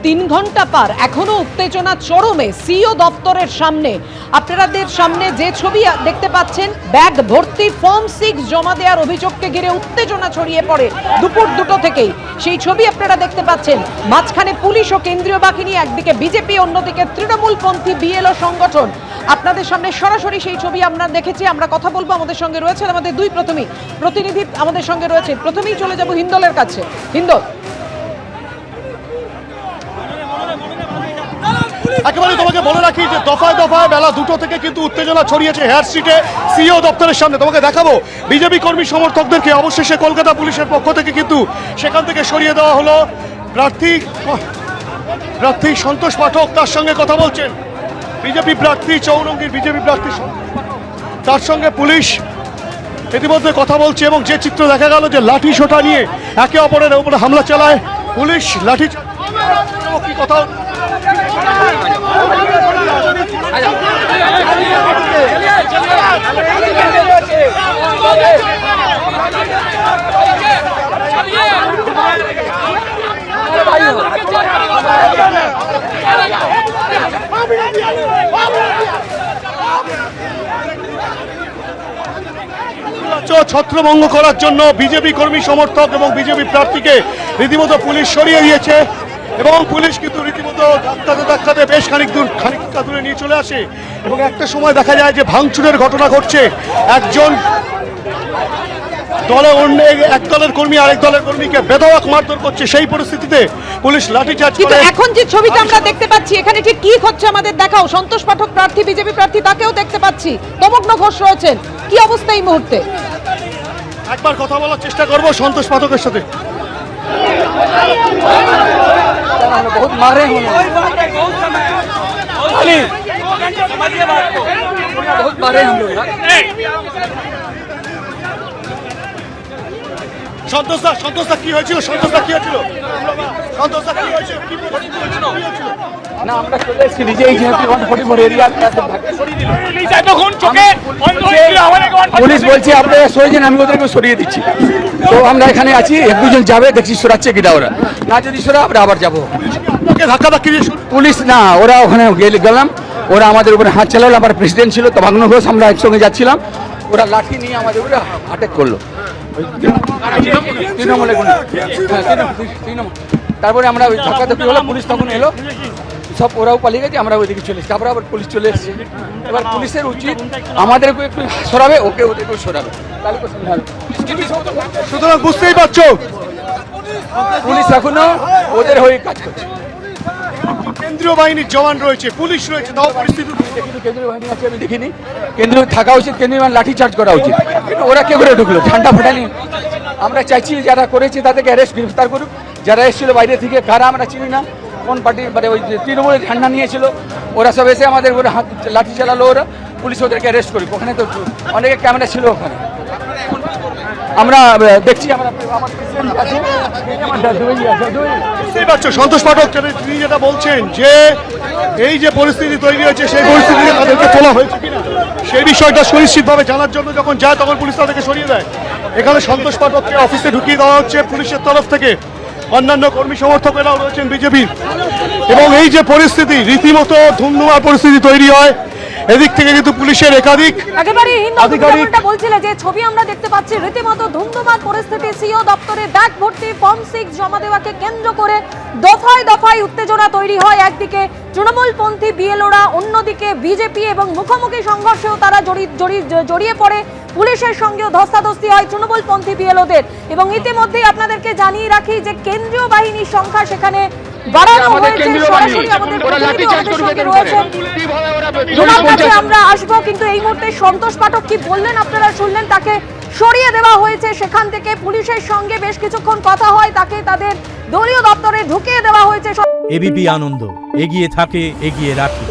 3 ঘন্টা পার, এখনো উত্তেজনা চরমে সিও দপ্তরের সামনে। আপনাদের সামনে যে ছবি দেখতে পাচ্ছেন, ব্যাগ ভর্তি ফর্ম 6 জমা দেওয়ার অভিযোগকে ঘিরে উত্তেজনা ছড়িয়ে পড়ে দুপুর 2টো থেকেই। সেই ছবি আপনারা দেখতে পাচ্ছেন। মাঝখানে পুলিশ ও কেন্দ্রীয় বাহিনী, একদিকে বিজেপি, অন্যদিকে তৃণমূলপন্থী বিএলও সংগঠন। আপনাদের সামনে সরাসরি সেই ছবি আমরা দেখেছি। আমরা কথা বলবো, আমাদের সঙ্গে রয়েছেন আমাদের দুই প্রতিনিধি আমাদের সঙ্গে রয়েছে। প্রথমেই চলে যাব হিন্দলের কাছে। হিন্দল, একেবারে তোমাকে বলে রাখি যে দফায় দফায় বেলা 2টো থেকে কিন্তু উত্তেজনা ছড়িয়েছে হেয়ার স্ট্রিটে সিও দপ্তরের সামনে। তোমাকে দেখাবো বিজেপি কর্মী সমর্থকদেরকে অবশেষে কলকাতা পুলিশের পক্ষ থেকে কিন্তু সেখান থেকে সরিয়ে দেওয়া হলো। প্রার্থী সন্তোষ পাঠক তার সঙ্গে কথা বলছেন, বিজেপি প্রার্থী চৌরঙ্গীর বিজেপি প্রার্থী, তার সঙ্গে পুলিশ ইতিমধ্যে কথা বলছে। এবং যে চিত্র দেখা গেল যে লাঠি সোটা নিয়ে একে অপরের উপরে হামলা চালায় পুলিশ, লাঠি কি কথা ছত্রভঙ্গ করার জন্য বিজেপি কর্মী সমর্থক এবং বিজেপি প্রার্থীকে রীতিমতো পুলিশ সরিয়ে দিয়েছে। এবং পুলিশ কিন্তু রীতিমতো ধাক্কাতে বেশ খানিকটা দূরে নিয়ে চলে আসে। এবং একটা সময় দেখা যায় যে ভাঙচুরের ঘটনা ঘটছে, একজন এক দলের কর্মী আরেক দলের কর্মীকে বেধড়ক মারধর করছে। সেই পরিস্থিতিতে পুলিশ লাঠিচার্জ করে। এখন যে ছবিটা আমরা দেখতে পাচ্ছি, এখানে ঠিক কি হচ্ছে আমাদের দেখাও। সন্তোষ পাঠক প্রার্থী, বিজেপি প্রার্থী, তাকেও দেখতে পাচ্ছি। তমগ্ন ঘোষ রয়েছেন, কি অবস্থা এই মুহূর্তে? একবার কথা বলার চেষ্টা করব সন্তোষ পাঠকের সাথে। बहुत मारे हैं बहुत मारे हम लोग। সন্তোষদা কি হয়েছিল? সন্তোষদা কি হয়েছিল? সন্তোষদা কি হয়েছিল? না আমরা চলে এসেছি নিজেই, যেহেতু 144 এরিয়া পুলিশ বলছে আপনারা সরিয়ে, আমি ওদেরকে সরিয়ে দিচ্ছি। তো আমরা এখানে আছি, 1-2 জন যাবে, দেখছি সরাচ্ছে কিনা ওরা, না যদি সরা আমরা আবার যাবো। পুলিশ না, ওরা ওখানে গেলাম, ওরা আমাদের উপরে হাত চালালো। আমার প্রেসিডেন্ট ছিল তমগ্ন ঘোষ, আমরা একসঙ্গে যাচ্ছিলাম, ওরা লাঠি নিয়ে আমাদের উপরে অ্যাটাক করলো। তারপরে আমরা ওই ধাক্কাধাক্কি হলো, পুলিশ তখন এলো, সব ওরাও পালিয়ে গেছে, আমরা ওইদিকে চলে এসেছি। আবার পুলিশ চলে এসেছে। এবার পুলিশের উচিত আমাদেরকে একটু সরাবে, ওদেরকেও সরাবে, তাহলে তো সুবিধা হবে। সুতরাং বুঝতেই পারছো পুলিশ এখনো ওদের হয়ে কাজ করছে। কেন্দ্রীয় বাহিনীর জওয়ান রয়েছে, পুলিশ রয়েছে, তাও পরিস্থিতি কিন্তু কেন্দ্রীয় বাহিনী আছে আমি দেখিনি। কেন্দ্রীয় থাকা উচিত, কেন্দ্রীয় বাহিনী লাঠি চার্জ করা উচিত। কিন্তু ওরা কে করে ঢুকলো? ঠান্ডা ফাটানি। আমরা চাইছি যারা করেছে তাদেরকে অ্যারেস্ট, গ্রেফতার করুক। যারা এসেছিল বাইরে থেকে, কারা আমরা চিনি না, কোন পার্টি, মানে ওই তৃণমূলের ঝান্ডা নিয়েছিল, ওরা সব এসে আমাদের উপরে হাত লাঠি চালালো। ওরা পুলিশ ওদেরকে অ্যারেস্ট করুক। ওখানে তো অনেকে ক্যামেরা ছিল ওখানে, আমরা দেখছি। সন্তোষ পাঠক তিনি যেটা বলছেন যে এই যে পরিস্থিতি তৈরি হয়েছে, সেই পরিস্থিতিতে তাদেরকে তোলা হয়েছে কিনা সেই বিষয়টা সুনিশ্চিতভাবে জানার জন্য যখন যায়, তখন পুলিশ তাদেরকে সরিয়ে দেয়। এখানে সন্তোষ পাঠককে অফিসে ঢুকিয়ে দেওয়া হচ্ছে পুলিশের তরফ থেকে। অন্যান্য কর্মী সমর্থকেরাও রয়েছেন বিজেপির। এবং এই যে পরিস্থিতি, রীতিমতো ধুমধুমার পরিস্থিতি তৈরি হয়। এদিক থেকে কিন্তু পুলিশের একাধিক আধিকারিকটা বলছিল যে ছবি আমরা দেখতে পাচ্ছি, রীতিমতো ধুমধুমার পরিস্থিতি। সিও দপ্তরে ব্যাগ ভর্তি ফর্ম 6 জমা দেওয়াকে কেন্দ্র করে দফায় দফায় উত্তেজনা তৈরি হয়। একদিকে তৃণমূলপন্থী বিএলওরা, অন্যদিকে বিজেপি, এবং মুখোমুখি সংঘর্ষেও তারা জড়িয়ে পড়ে। পুলিশের সঙ্গেও ধস্তাধস্তি হয় তৃণমূলপন্থী বিএলওদের। এবং ইতিমধ্যেই আপনাদেরকে জানিয়ে রাখি যে কেন্দ্রীয় বাহিনীর সংখ্যা সেখানে বাড়ানো হয়েছে। সরাসরি আমাদের প্রতিনিধি আমাদের সঙ্গে রয়েছেন, ওনার কাছে আমরা আসবো। কিন্তু এই মুহূর্তে সন্তোষ পাঠক কি বললেন আপনারা শুনলেন। তাকে সরিয়ে দেওয়া হয়েছে সেখান থেকে। পুলিশের সঙ্গে বেশ কিছুক্ষণ কথা হয়, তাকে তাদের দলীয় দপ্তরে ঢুকিয়ে দেওয়া হয়েছে। এবিপি আনন্দ, এগিয়ে থাকে, এগিয়ে রাখে।